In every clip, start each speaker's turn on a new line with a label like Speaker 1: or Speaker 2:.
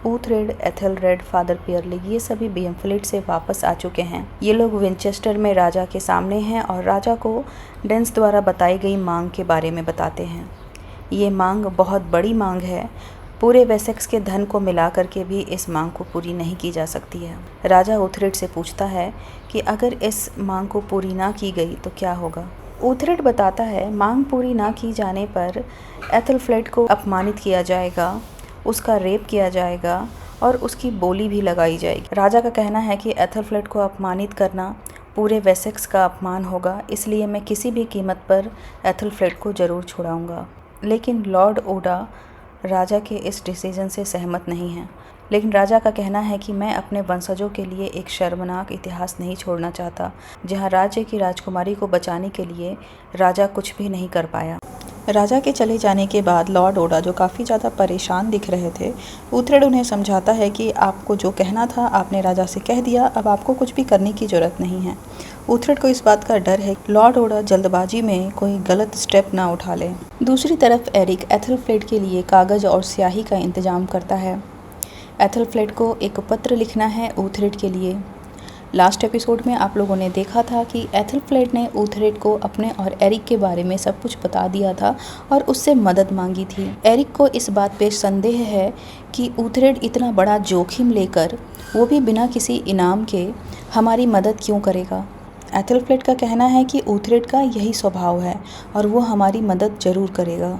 Speaker 1: ऊथरेड, Ethelred, father पियरली ये सभी बीएमफ्लिट से वापस आ चुके हैं। ये लोग विंचेस्टर में राजा के सामने हैं और राजा को डेंस द्वारा बताई गई मांग के बारे में बताते हैं। ये मांग बहुत बड़ी मांग है, पूरे वेसेक्स के धन को मिला करके भी इस मांग को पूरी नहीं की जा सकती है। राजा ऊथरेड से पूछता है कि अगर इस मांग को पूरी ना की गई तो क्या होगा। ऊथरेड बताता है मांग पूरी ना की जाने पर एथेलफ्लेट को अपमानित किया जाएगा, उसका रेप किया जाएगा और उसकी बोली भी लगाई जाएगी। राजा का कहना है कि एथेलफ्लेट को अपमानित करना पूरे वेसेक्स का अपमान होगा, इसलिए मैं किसी भी कीमत पर एथेलफ्लेट को ज़रूर छुड़ाऊंगा। लेकिन लॉर्ड ओडा राजा के इस डिसीजन से सहमत नहीं है। लेकिन राजा का कहना है कि मैं अपने वंशजों के लिए एक शर्मनाक इतिहास नहीं छोड़ना चाहता, जहां राज्य की राजकुमारी को बचाने के लिए राजा कुछ भी नहीं कर पाया। राजा के चले जाने के बाद लॉर्ड ओडा, जो काफ़ी ज़्यादा परेशान दिख रहे थे, ऊथरेड उन्हें समझाता है कि आपको जो कहना था आपने राजा से कह दिया, अब आपको कुछ भी करने की ज़रूरत नहीं है। ऊथरेड को इस बात का डर है कि लॉर्ड ओडा जल्दबाजी में कोई गलत स्टेप ना उठा ले। दूसरी तरफ एरिक एथेलफ्लेट के लिए कागज़ और स्याही का इंतजाम करता है। एथेलफ्लेट को एक पत्र लिखना है ऊथरेड के लिए। लास्ट एपिसोड में आप लोगों ने देखा था कि एथेलफ्लेट ने ऊथरेड को अपने और एरिक के बारे में सब कुछ बता दिया था और उससे मदद मांगी थी। एरिक को इस बात पे संदेह है कि ऊथरेड इतना बड़ा जोखिम लेकर, वो भी बिना किसी इनाम के, हमारी मदद क्यों करेगा। एथेलफ्लेट का कहना है कि ऊथरेड का यही स्वभाव है और वो हमारी मदद ज़रूर करेगा।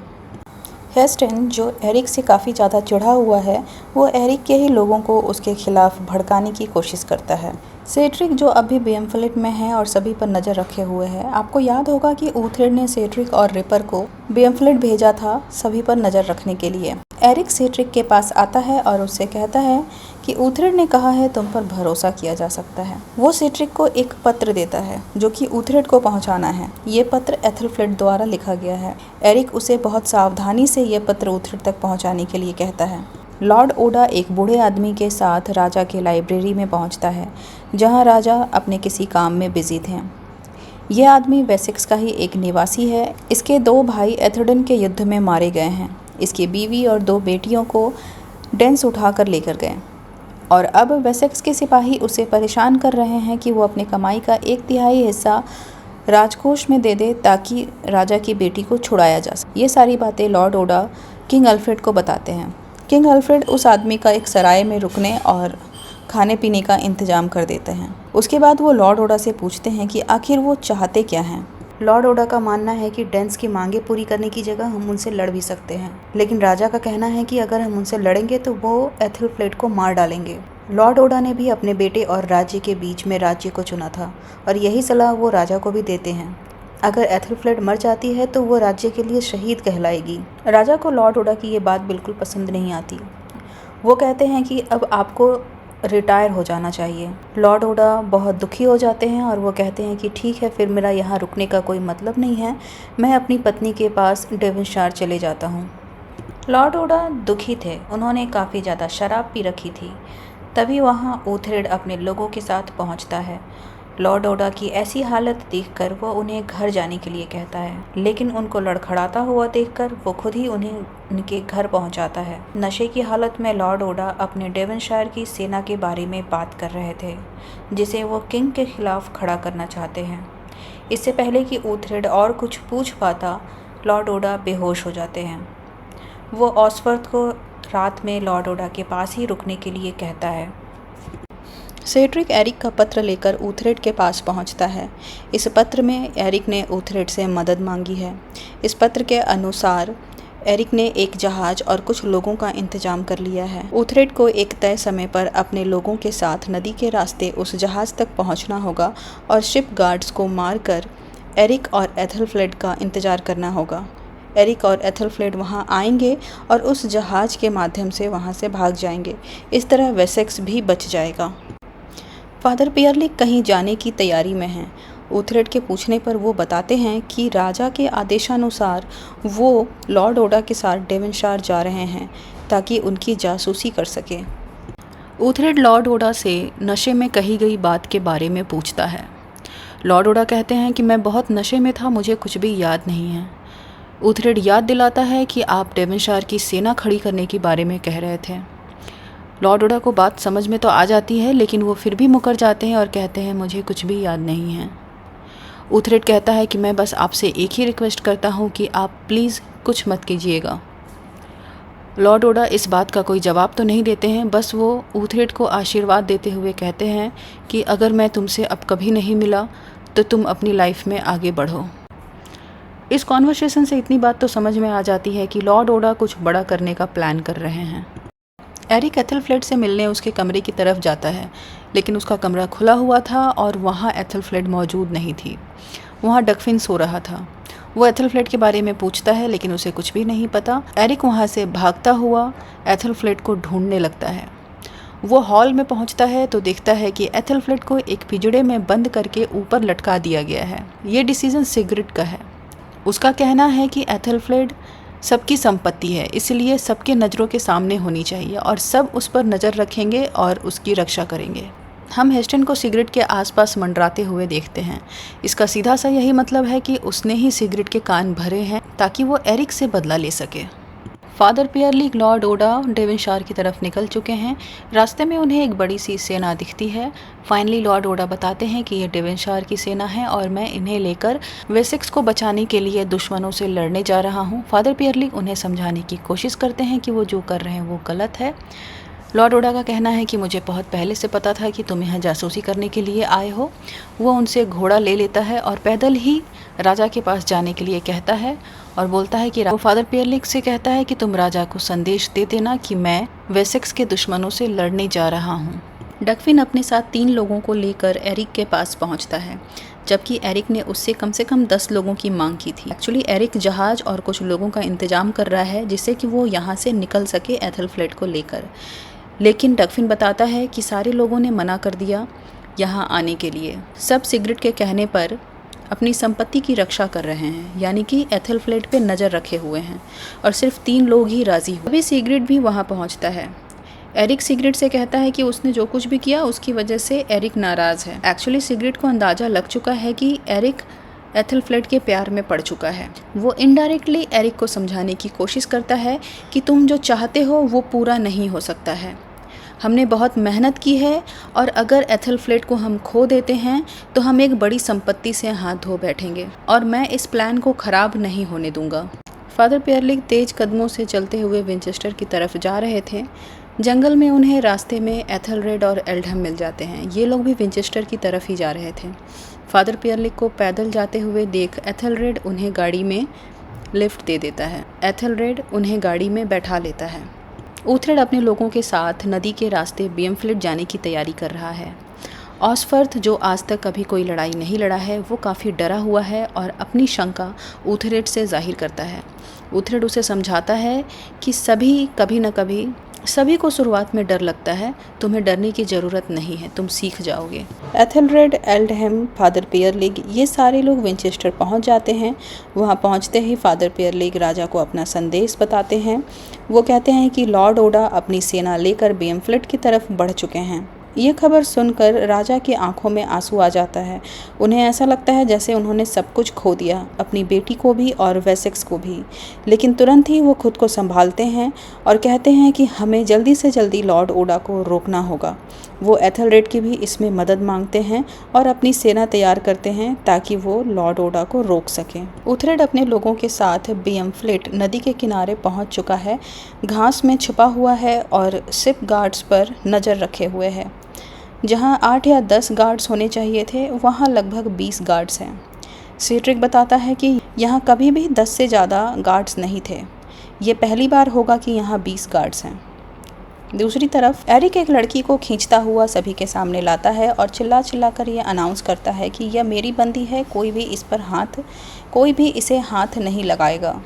Speaker 1: हेस्टन, जो एरिक से काफ़ी ज़्यादा चिढ़ा हुआ है, वो एरिक के ही लोगों को उसके खिलाफ भड़काने की कोशिश करता है। सेड्रिक, जो अभी बीएमफ्लिट में है और सभी पर नज़र रखे हुए है, आपको याद होगा कि ऊथरेड ने सेड्रिक और रिपर को बीएमफ्लिट भेजा था सभी पर नज़र रखने के लिए। एरिक सेड्रिक के पास आता है और उससे कहता है कि ऊथरेड ने कहा है तुम पर भरोसा किया जा सकता है। वो सेड्रिक को एक पत्र देता है जो कि ऊथरेड को पहुंचाना है। ये पत्र एथेलफ्लेट द्वारा लिखा गया है। एरिक उसे बहुत सावधानी से ये पत्र ऊथरेड तक पहुंचाने के लिए कहता है। लॉर्ड ओडा एक बूढ़े आदमी के साथ राजा के लाइब्रेरी में पहुंचता है, जहां राजा अपने किसी काम में बिजी थे। यह आदमी वेसेक्स का ही एक निवासी है। इसके 2 भाई एथेडन के युद्ध में मारे गए हैं। इसकी बीवी और 2 बेटियों को डेंस उठाकर लेकर गए और अब वेसेक्स के सिपाही उसे परेशान कर रहे हैं कि वो अपने कमाई का 1/3 हिस्सा राजकोष में दे दे ताकि राजा की बेटी को छुड़ाया जा सके। ये सारी बातें लॉर्ड ओडा किंग अल्फ्रेड को बताते हैं। किंग अल्फ्रेड उस आदमी का एक सराय में रुकने और खाने पीने का इंतजाम कर देते हैं। उसके बाद वो लॉर्ड ओडा से पूछते हैं कि आखिर वो चाहते क्या हैं। लॉर्ड ओडा का मानना है कि डेंस की मांगे पूरी करने की जगह हम उनसे लड़ भी सकते हैं, लेकिन राजा का कहना है कि अगर हम उनसे लड़ेंगे तो वो एथेलफ्लेट को मार डालेंगे। लॉर्ड ओडा ने भी अपने बेटे और राज्य के बीच में राज्य को चुना था और यही सलाह वो राजा को भी देते हैं। अगर एथेलफ्लेट मर जाती है तो वो राज्य के लिए शहीद कहलाएगी। राजा को लॉर्ड ओडा की ये बात बिल्कुल पसंद नहीं आती। वो कहते हैं कि अब आपको रिटायर हो जाना चाहिए। लॉर्ड ओडा बहुत दुखी हो जाते हैं और वो कहते हैं कि ठीक है, फिर मेरा यहाँ रुकने का कोई मतलब नहीं है, मैं अपनी पत्नी के पास डेवनशायर चले जाता हूँ। लॉर्ड ओडा दुखी थे, उन्होंने काफ़ी ज़्यादा शराब पी रखी थी। तभी वहाँ ऊथरेड अपने लोगों के साथ पहुँचता है। लॉर्ड ओडा की ऐसी हालत देखकर वो उन्हें घर जाने के लिए कहता है, लेकिन उनको लड़खड़ाता हुआ देखकर वो खुद ही उन्हें उनके घर पहुंचाता है। नशे की हालत में लॉर्ड ओडा अपने डेवनशायर की सेना के बारे में बात कर रहे थे, जिसे वो किंग के खिलाफ खड़ा करना चाहते हैं। इससे पहले कि ऊथरेड और कुछ पूछ पाता, लॉर्ड ओडा बेहोश हो जाते हैं। वो ऑसवर्थ को रात में लॉर्ड ओडा के पास ही रुकने के लिए कहता है। सेड्रिक एरिक का पत्र लेकर ऊथरेड के पास पहुंचता है। इस पत्र में एरिक ने ऊथरेड से मदद मांगी है। इस पत्र के अनुसार एरिक ने एक जहाज और कुछ लोगों का इंतजाम कर लिया है। ऊथरेड को एक तय समय पर अपने लोगों के साथ नदी के रास्ते उस जहाज तक पहुंचना होगा और शिप गार्ड्स को मारकर एरिक और एथेलफ्लेट का इंतजार करना होगा। एरिक और एथेलफ्लेट वहां आएंगे और उस जहाज के माध्यम से वहां से भाग जाएंगे। इस तरह वेसेक्स भी बच जाएगा। फादर पियरली कहीं जाने की तैयारी में हैं। ऊथरेड के पूछने पर वो बताते हैं कि राजा के आदेशानुसार वो लॉर्ड ओडा के साथ डेवनशायर जा रहे हैं ताकि उनकी जासूसी कर सके। ऊथरेड लॉर्ड ओडा से नशे में कही गई बात के बारे में पूछता है। लॉर्ड ओडा कहते हैं कि मैं बहुत नशे में था, मुझे कुछ भी याद नहीं है। ऊथरेड याद दिलाता है कि आप डेवनशायर की सेना खड़ी करने के बारे में कह रहे थे। लॉर्ड ओडा को बात समझ में तो आ जाती है, लेकिन वो फिर भी मुकर जाते हैं और कहते हैं मुझे कुछ भी याद नहीं है। ऊथरेड कहता है कि मैं बस आपसे एक ही रिक्वेस्ट करता हूँ कि आप प्लीज़ कुछ मत कीजिएगा। लॉर्ड ओडा इस बात का कोई जवाब तो नहीं देते हैं, बस वो ऊथरेड को आशीर्वाद देते हुए कहते हैं कि अगर मैं तुमसे अब कभी नहीं मिला तो तुम अपनी लाइफ में आगे बढ़ो। इस कॉन्वर्सेशन से इतनी बात तो समझ में आ जाती है कि लॉर्ड ओडा कुछ बड़ा करने का प्लान कर रहे हैं। एरिक एथेलफ्लेड से मिलने उसके कमरे की तरफ जाता है, लेकिन उसका कमरा खुला हुआ था और वहाँ एथेलफ्लेड मौजूद नहीं थी। वहाँ डकफिन सो रहा था। वो एथेलफ्लेड के बारे में पूछता है, लेकिन उसे कुछ भी नहीं पता। एरिक वहाँ से भागता हुआ एथेलफ्लेड को ढूंढने लगता है। वो हॉल में पहुँचता है तो देखता है कि एथेलफ्लेड को एक पिंजड़े में बंद करके ऊपर लटका दिया गया है। ये डिसीजन सिगरेट का है। उसका कहना है कि एथेलफ्लेड सबकी संपत्ति है, इसलिए सबके नज़रों के सामने होनी चाहिए और सब उस पर नज़र रखेंगे और उसकी रक्षा करेंगे। हम हेस्टन को सिगरेट के आसपास मंडराते हुए देखते हैं। इसका सीधा सा यही मतलब है कि उसने ही सिगरेट के कान भरे हैं ताकि वो एरिक से बदला ले सके। फादर पियरली लॉर्ड ओडा डेवनशायर की तरफ निकल चुके हैं। रास्ते में उन्हें एक बड़ी सी सेना दिखती है। फाइनली लॉर्ड ओडा बताते हैं कि ये डेवनशायर की सेना है और मैं इन्हें लेकर वेसेक्स को बचाने के लिए दुश्मनों से लड़ने जा रहा हूँ। फादर पियरली उन्हें समझाने की कोशिश करते हैं कि वो जो कर रहे हैं वो गलत है। लॉर्ड ओडा का कहना है कि मुझे बहुत पहले से पता था कि तुम यहाँ जासूसी करने के लिए आए हो। वो उनसे घोड़ा ले लेता है और पैदल ही राजा के पास जाने के लिए कहता है और बोलता है कि वो फादर पियरलिक से कहता है कि तुम राजा को संदेश दे देना कि मैं वेसेक्स के दुश्मनों से लड़ने जा रहा हूँ। डकफिन अपने साथ 3 लोगों को लेकर एरिक के पास पहुँचता है, जबकि एरिक ने उससे कम से कम 10 लोगों की मांग की थी। एक्चुअली एरिक जहाज़ और कुछ लोगों का इंतजाम कर रहा है जिससे कि वो यहाँ से निकल सके एथेलफ्लेड को लेकर, लेकिन डकफिन बताता है कि सारे लोगों ने मना कर दिया यहाँ आने के लिए। सब सिगरेट के कहने पर अपनी संपत्ति की रक्षा कर रहे हैं, यानी कि एथेलफ्लेड पे नज़र रखे हुए हैं और सिर्फ 3 लोग ही राज़ी हुए। अभी सिगरेट भी वहाँ पहुँचता है। एरिक सिगरेट से कहता है कि उसने जो कुछ भी किया उसकी वजह से एरिक नाराज़ है। एक्चुअली सिगरेट को अंदाज़ा लग चुका है कि एरिक एथेलफ्लेड के प्यार में पड़ चुका है। वो इनडायरेक्टली एरिक को समझाने की कोशिश करता है कि तुम जो चाहते हो वो पूरा नहीं हो सकता है। हमने बहुत मेहनत की है और अगर एथेलफ्लेड को हम खो देते हैं तो हम एक बड़ी संपत्ति से हाथ धो बैठेंगे और मैं इस प्लान को ख़राब नहीं होने दूंगा। फादर पियरलिक तेज कदमों से चलते हुए विंचेस्टर की तरफ जा रहे थे। जंगल में उन्हें रास्ते में एथेलरेड और एल्डहम मिल जाते हैं। ये लोग भी विंचेस्टर की तरफ ही जा रहे थे। फादर पियरलिक को पैदल जाते हुए देख एथेलरेड उन्हें गाड़ी में लिफ्ट दे देता है। एथेलरेड उन्हें गाड़ी में बैठा लेता है। ऊथरेड अपने लोगों के साथ नदी के रास्ते बियमफ्लिट जाने की तैयारी कर रहा है। ऑसफर्थ, जो आज तक कभी कोई लड़ाई नहीं लड़ा है, वो काफ़ी डरा हुआ है और अपनी शंका ऊथरेड से जाहिर करता है। ऊथरेड उसे समझाता है कि सभी को शुरुआत में डर लगता है, तुम्हें डरने की ज़रूरत नहीं है, तुम सीख जाओगे। एथेलरेड, एल्डहम, फादर पियरलिक ये सारे लोग विंचेस्टर पहुंच जाते हैं। वहां पहुंचते ही फादर पियरलिक राजा को अपना संदेश बताते हैं। वो कहते हैं कि लॉर्ड ओडा अपनी सेना लेकर बियमफ्लिट की तरफ बढ़ चुके हैं। ये खबर सुनकर राजा की आंखों में आंसू आ जाता है। उन्हें ऐसा लगता है जैसे उन्होंने सब कुछ खो दिया, अपनी बेटी को भी और वेसेक्स को भी। लेकिन तुरंत ही वो खुद को संभालते हैं और कहते हैं कि हमें जल्दी से जल्दी लॉर्ड ओडा को रोकना होगा। वो एथेलरेड की भी इसमें मदद मांगते हैं और अपनी सेना तैयार करते हैं ताकि वो लॉर्ड ओडा को रोक सकें। ऊथरेड अपने लोगों के साथ बियमफ्लिट नदी के किनारे पहुंच चुका है, घास में छुपा हुआ है और शिप गार्ड्स पर नज़र रखे हुए है। जहां 8 या 10 गार्ड्स होने चाहिए थे, वहां लगभग 20 गार्ड्स हैं। सीट्रिक बताता है कि यहाँ कभी भी 10 से ज़्यादा गार्ड्स नहीं थे। ये पहली बार होगा कि यहाँ 20 गार्ड्स हैं। दूसरी तरफ एरिक एक लड़की को खींचता हुआ सभी के सामने लाता है और चिल्ला कर ये अनाउंस करता है कि यह मेरी बंदी है, कोई भी इसे हाथ नहीं लगाएगा।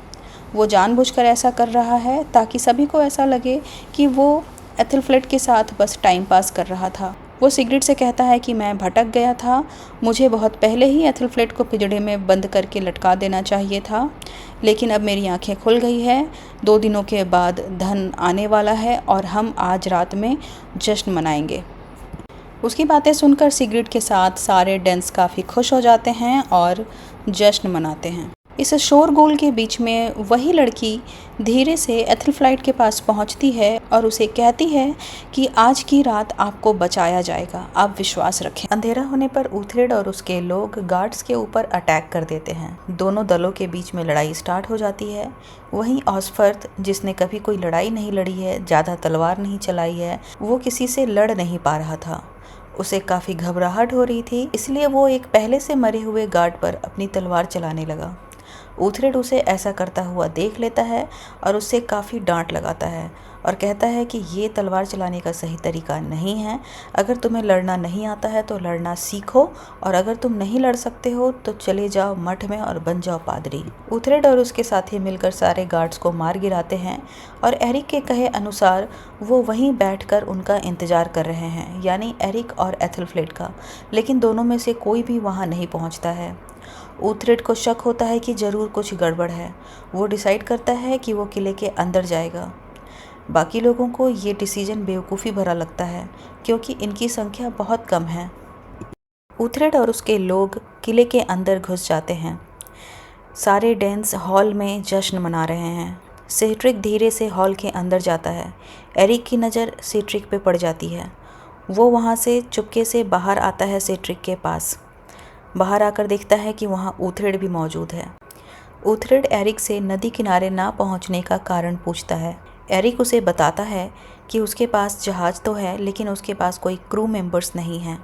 Speaker 1: वो जानबूझकर ऐसा कर रहा है ताकि सभी को ऐसा लगे कि वो एथेलफ्लेड के साथ बस टाइम पास कर रहा था। वो सिगरेट से कहता है कि मैं भटक गया था, मुझे बहुत पहले ही एथेलफ्लेड को पिंजड़े में बंद करके लटका देना चाहिए था, लेकिन अब मेरी आंखें खुल गई है। 2 दिनों के बाद धन आने वाला है और हम आज रात में जश्न मनाएंगे। उसकी बातें सुनकर सिगरेट के साथ सारे डेंस काफ़ी खुश हो जाते हैं और जश्न मनाते हैं। इस शोरगुल के बीच में वही लड़की धीरे से एथलफ्लाइट के पास पहुंचती है और उसे कहती है कि आज की रात आपको बचाया जाएगा, आप विश्वास रखें। अंधेरा होने पर ऊथरेड और उसके लोग गार्ड्स के ऊपर अटैक कर देते हैं। दोनों दलों के बीच में लड़ाई स्टार्ट हो जाती है। वहीं ऑसफर्थ, जिसने कभी कोई लड़ाई नहीं लड़ी है, ज़्यादा तलवार नहीं चलाई है, वो किसी से लड़ नहीं पा रहा था। उसे काफ़ी घबराहट हो रही थी, इसलिए वो एक पहले से मरे हुए गार्ड पर अपनी तलवार चलाने लगा। ऊथरेड उसे ऐसा करता हुआ देख लेता है और उससे काफ़ी डांट लगाता है और कहता है कि ये तलवार चलाने का सही तरीका नहीं है। अगर तुम्हें लड़ना नहीं आता है तो लड़ना सीखो, और अगर तुम नहीं लड़ सकते हो तो चले जाओ मठ में और बन जाओ पादरी। ऊथरेड और उसके साथी मिलकर सारे गार्ड्स को मार गिराते हैं और एरिक के कहे अनुसार वो वहीं बैठकर उनका इंतज़ार कर रहे हैं, यानी एरिक और एथलफ्लेट का। लेकिन दोनों में से कोई भी वहाँ नहीं पहुँचता है। ऊथरेड को शक होता है कि ज़रूर कुछ गड़बड़ है। वो डिसाइड करता है कि वो किले के अंदर जाएगा। बाकी लोगों को ये डिसीजन बेवकूफ़ी भरा लगता है क्योंकि इनकी संख्या बहुत कम है। ऊथरेड और उसके लोग किले के अंदर घुस जाते हैं। सारे डेंस हॉल में जश्न मना रहे हैं। सेट्रिक धीरे से हॉल के अंदर जाता है। एरिक की नज़र सेट्रिक पे पड़ जाती है। वो वहाँ से चुपके से बाहर आता है सेट्रिक के पास। बाहर आकर देखता है कि वहाँ ऊथरेड भी मौजूद है। ऊथरेड एरिक से नदी किनारे ना पहुँचने का कारण पूछता है। एरिक उसे बताता है कि उसके पास जहाज़ तो है, लेकिन उसके पास कोई क्रू मेंबर्स नहीं हैं,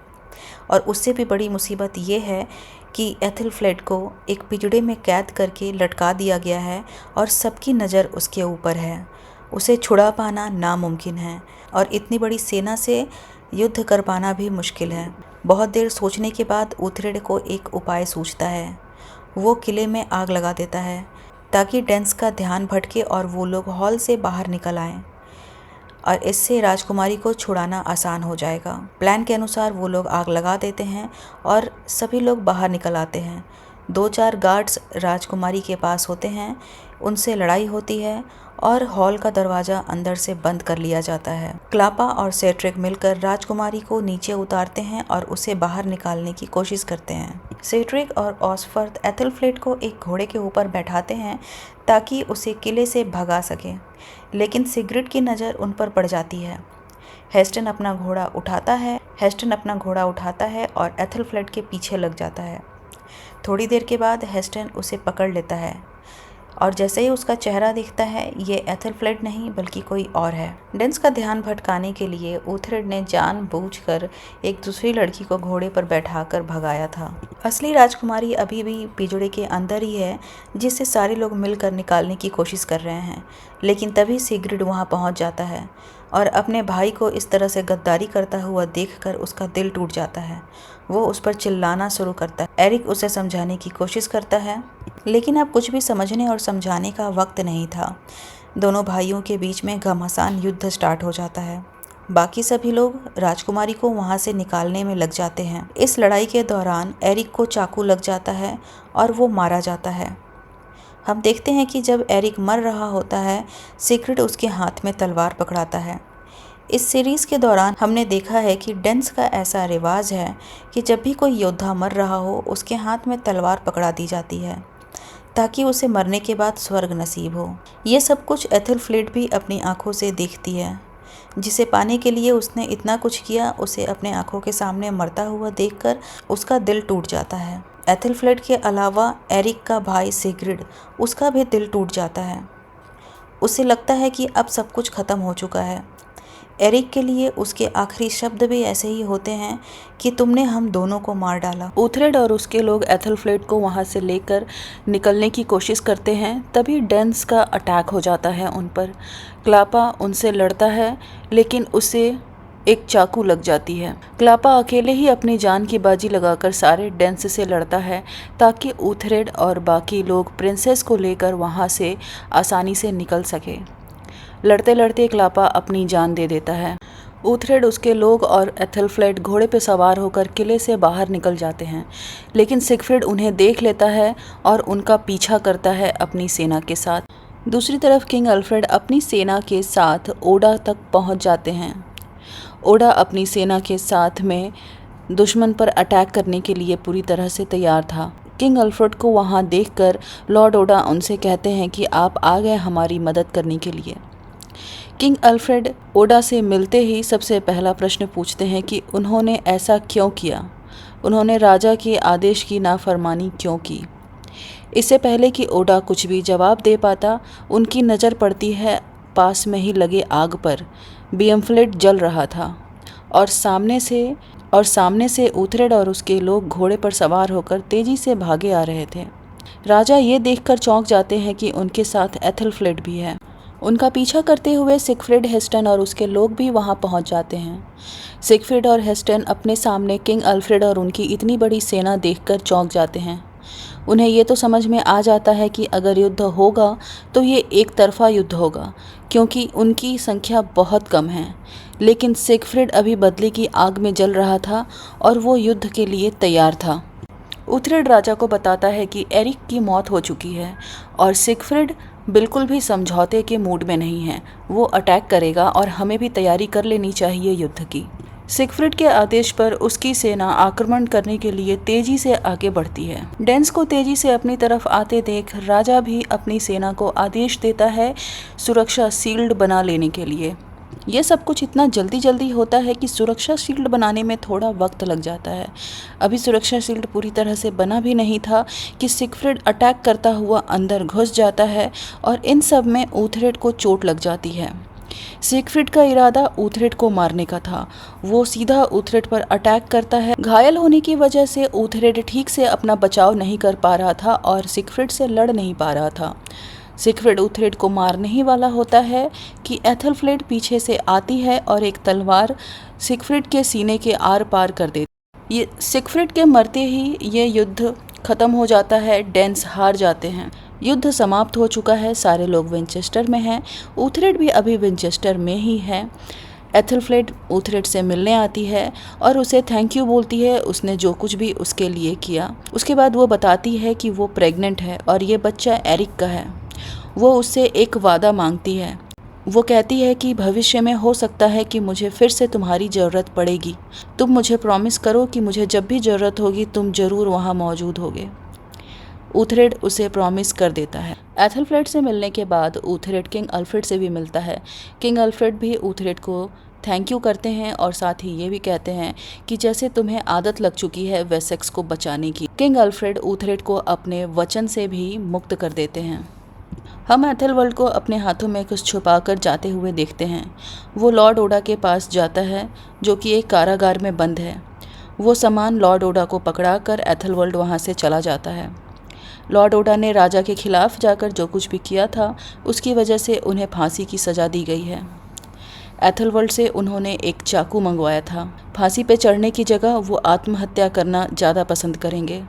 Speaker 1: और उससे भी बड़ी मुसीबत ये है कि एथलफ्लेट को एक पिंजड़े में कैद करके लटका दिया गया है और सबकी नज़र उसके ऊपर है। उसे छुड़ा पाना नामुमकिन है और इतनी बड़ी सेना से युद्ध कर पाना भी मुश्किल है। बहुत देर सोचने के बाद ऊथरेड को एक उपाय सूझता है। वो किले में आग लगा देता है ताकि डेंस का ध्यान भटके और वो लोग हॉल से बाहर निकल आएं, और इससे राजकुमारी को छुड़ाना आसान हो जाएगा। प्लान के अनुसार वो लोग आग लगा देते हैं और सभी लोग बाहर निकल आते हैं। 2-4 गार्ड्स राजकुमारी के पास होते हैं, उनसे लड़ाई होती है और हॉल का दरवाज़ा अंदर से बंद कर लिया जाता है। क्लापा और सेट्रिक मिलकर राजकुमारी को नीचे उतारते हैं और उसे बाहर निकालने की कोशिश करते हैं। सेट्रिक और ऑसफर्थ एथलफ्लेट को एक घोड़े के ऊपर बैठाते हैं ताकि उसे किले से भगा सके, लेकिन सिगरेट की नज़र उन पर पड़ जाती है। हेस्टन अपना घोड़ा उठाता है और एथलफ्लेट के पीछे लग जाता है। थोड़ी देर के बाद हेस्टन उसे पकड़ लेता है और जैसे ही उसका चेहरा दिखता है, ये एथलफ्लेट नहीं बल्कि कोई और है। डेंस का ध्यान भटकाने के लिए ऊथरेड ने जानबूझकर एक दूसरी लड़की को घोड़े पर बैठाकर भगाया था। असली राजकुमारी अभी भी पिंजड़े के अंदर ही है, जिससे सारे लोग मिलकर निकालने की कोशिश कर रहे हैं। लेकिन तभी सिगरेट वहाँ पहुँच जाता है और अपने भाई को इस तरह से गद्दारी करता हुआ देखकर उसका दिल टूट जाता है। वो उस पर चिल्लाना शुरू करता है। एरिक उसे समझाने की कोशिश करता है, लेकिन अब कुछ भी समझने और समझाने का वक्त नहीं था। दोनों भाइयों के बीच में घमासान युद्ध स्टार्ट हो जाता है। बाकी सभी लोग राजकुमारी को वहाँ से निकालने में लग जाते हैं। इस लड़ाई के दौरान एरिक को चाकू लग जाता है और वो मारा जाता है। हम देखते हैं कि जब एरिक मर रहा होता है, सिगरेट उसके हाथ में तलवार पकड़ाता है। इस सीरीज़ के दौरान हमने देखा है कि डेंस का ऐसा रिवाज है कि जब भी कोई योद्धा मर रहा हो, उसके हाथ में तलवार पकड़ा दी जाती है ताकि उसे मरने के बाद स्वर्ग नसीब हो। ये सब कुछ एथलफ्लेट भी अपनी आंखों से देखती है। जिसे पाने के लिए उसने इतना कुछ किया, उसे अपने आंखों के सामने मरता हुआ देखकर उसका दिल टूट जाता है। एथलफ्लेट के अलावा एरिक का भाई सिगरेट, उसका भी दिल टूट जाता है। उसे लगता है कि अब सब कुछ ख़त्म हो चुका है। एरिक के लिए उसके आखिरी शब्द भी ऐसे ही होते हैं कि तुमने हम दोनों को मार डाला। ऊथरेड और उसके लोग एथलफ्लेट को वहाँ से लेकर निकलने की कोशिश करते हैं, तभी डेंस का अटैक हो जाता है उन पर। क्लापा उनसे लड़ता है, लेकिन उसे एक चाकू लग जाती है। क्लापा अकेले ही अपनी जान की बाजी लगाकर सारे डेंस से लड़ता है ताकि ऊथरेड और बाकी लोग प्रिंसेस को लेकर वहाँ से आसानी से निकल सके। लड़ते लड़ते क्लापा अपनी जान दे देता है। ऊथरेड, उसके लोग और एथलफ्लेट घोड़े पर सवार होकर किले से बाहर निकल जाते हैं, लेकिन सिगफ्रिड उन्हें देख लेता है और उनका पीछा करता है अपनी सेना के साथ। दूसरी तरफ किंग अल्फ्रेड अपनी सेना के साथ ओडा तक पहुंच जाते हैं। ओडा अपनी सेना के साथ में दुश्मन पर अटैक करने के लिए पूरी तरह से तैयार था। किंग अल्फ्रेड को वहाँ देखकर लॉर्ड ओडा उनसे कहते हैं कि आप आ गए हमारी मदद करने के लिए। किंग अल्फ्रेड ओडा से मिलते ही सबसे पहला प्रश्न पूछते हैं कि उन्होंने ऐसा क्यों किया, उन्होंने राजा के आदेश की नाफरमानी क्यों की। इससे पहले कि ओडा कुछ भी जवाब दे पाता, उनकी नज़र पड़ती है पास में ही लगे आग पर। बीएमफ्लेट जल रहा था और सामने से ऊथरेड और उसके लोग घोड़े पर सवार होकर तेजी से भागे आ रहे थे। राजा ये देखकर चौंक जाते हैं कि उनके साथ एथलफ्लेट भी है। उनका पीछा करते हुए सिगफ्रिड हेस्टन और उसके लोग भी वहां पहुंच जाते हैं। सिगफ्रिड और हेस्टन अपने सामने किंग अल्फ्रेड और उनकी इतनी बड़ी सेना देखकर चौंक जाते हैं। उन्हें ये तो समझ में आ जाता है कि अगर युद्ध होगा तो ये एक तरफा युद्ध होगा, क्योंकि उनकी संख्या बहुत कम है। लेकिन सिगफ्रिड अभी बदले की आग में जल रहा था और वो युद्ध के लिए तैयार था। ऊथरेड राजा को बताता है कि एरिक की मौत हो चुकी है और सिगफ्रिड बिल्कुल भी समझौते के मूड में नहीं है। वो अटैक करेगा और हमें भी तैयारी कर लेनी चाहिए युद्ध की। सिगफ्रिड के आदेश पर उसकी सेना आक्रमण करने के लिए तेजी से आगे बढ़ती है। डेंस को तेजी से अपनी तरफ आते देख राजा भी अपनी सेना को आदेश देता है सुरक्षा शील्ड बना लेने के लिए। ये सब कुछ इतना जल्दी होता है कि सुरक्षा शील्ड बनाने में थोड़ा वक्त लग जाता है। अभी सुरक्षा शील्ड पूरी तरह से बना भी नहीं था कि सिगफ्रिड अटैक करता हुआ अंदर घुस जाता है और इन सब में ऊथरेड को चोट लग जाती है। सिगफ्रिड का इरादा ऊथरेड को मारने का था। वो सीधा ऊथरेड पर अटैक करता है। घायल होने की वजह से ऊथरेड ठीक से अपना बचाव नहीं कर पा रहा था और सिगफ्रिड से लड़ नहीं पा रहा था। सिगफ्रिड ऊथरेड को मारने ही वाला होता है कि एथलफ्लेट पीछे से आती है और एक तलवार सिगफ्रिड के सीने के आर पार कर देती। ये सिगफ्रिड के मरते ही ये युद्ध खत्म हो जाता है। डेंस हार जाते हैं। युद्ध समाप्त हो चुका है। सारे लोग विंचेस्टर में हैं। ऊथरेड भी अभी विंचेस्टर में ही है। एथलफ्लेट ऊथरेड से मिलने आती है और उसे थैंक यू बोलती है, उसने जो कुछ भी उसके लिए किया। उसके बाद वो बताती है कि वो प्रेग्नेंट है और ये बच्चा एरिक का है। वो उससे एक वादा मांगती है। वो कहती है कि भविष्य में हो सकता है कि मुझे फिर से तुम्हारी ज़रूरत पड़ेगी। तुम मुझे प्रॉमिस करो कि मुझे जब भी ज़रूरत होगी तुम ज़रूर वहाँ मौजूद होगे। ऊथरेड उसे प्रॉमिस कर देता है। एथलफ्लेट से मिलने के बाद ऊथरेड किंग अल्फ्रेड से भी मिलता है। किंग अल्फ्रेड भी ऊथरेड को थैंक यू करते हैं और साथ ही ये भी कहते हैं कि जैसे तुम्हें आदत लग चुकी है वेसेक्स को बचाने की। किंग अल्फ्रेड ऊथरेड को अपने वचन से भी मुक्त कर देते हैं। हम एथलवल्ड को अपने हाथों में कुछ छुपाकर जाते हुए देखते हैं। वो लॉर्ड ओडा के पास जाता है जो कि एक कारागार में बंद है। वो सामान लॉर्ड ओडा को पकड़ाकर एथलवल्ड वहाँ से चला जाता है। लॉर्ड ओडा ने राजा के खिलाफ जाकर जो कुछ भी किया था उसकी वजह से उन्हें फांसी की सज़ा दी गई है। एथलवल्ड से उन्होंने एक चाकू मंगवाया था। फांसी पे चढ़ने की जगह वो आत्महत्या करना ज़्यादा पसंद करेंगे।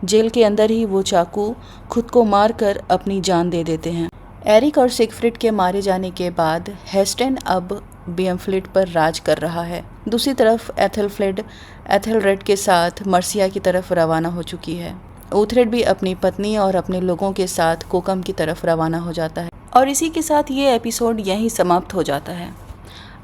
Speaker 1: जेल के अंदर ही वो चाकू खुद को मारकर अपनी जान दे देते हैं। एरिक और सिगफ्रिड के मारे जाने के बाद हेस्टन अब बीएमफ्लेट पर राज कर रहा है। दूसरी तरफ एथलफ्लेट एथलरेड के साथ मर्सिया की तरफ रवाना हो चुकी है। ऊथरेड भी अपनी पत्नी और अपने लोगों के साथ कोकम की तरफ रवाना हो जाता है। और इसी के साथ ये एपिसोड यहीं समाप्त हो जाता है।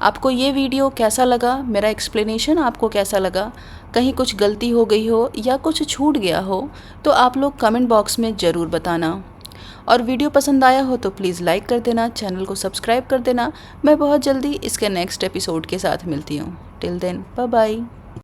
Speaker 1: आपको ये वीडियो कैसा लगा, मेरा एक्सप्लेनेशन आपको कैसा लगा, कहीं कुछ गलती हो गई हो या कुछ छूट गया हो तो आप लोग कमेंट बॉक्स में ज़रूर बताना। और वीडियो पसंद आया हो तो प्लीज़ लाइक कर देना, चैनल को सब्सक्राइब कर देना। मैं बहुत जल्दी इसके नेक्स्ट एपिसोड के साथ मिलती हूँ। Till then bye bye.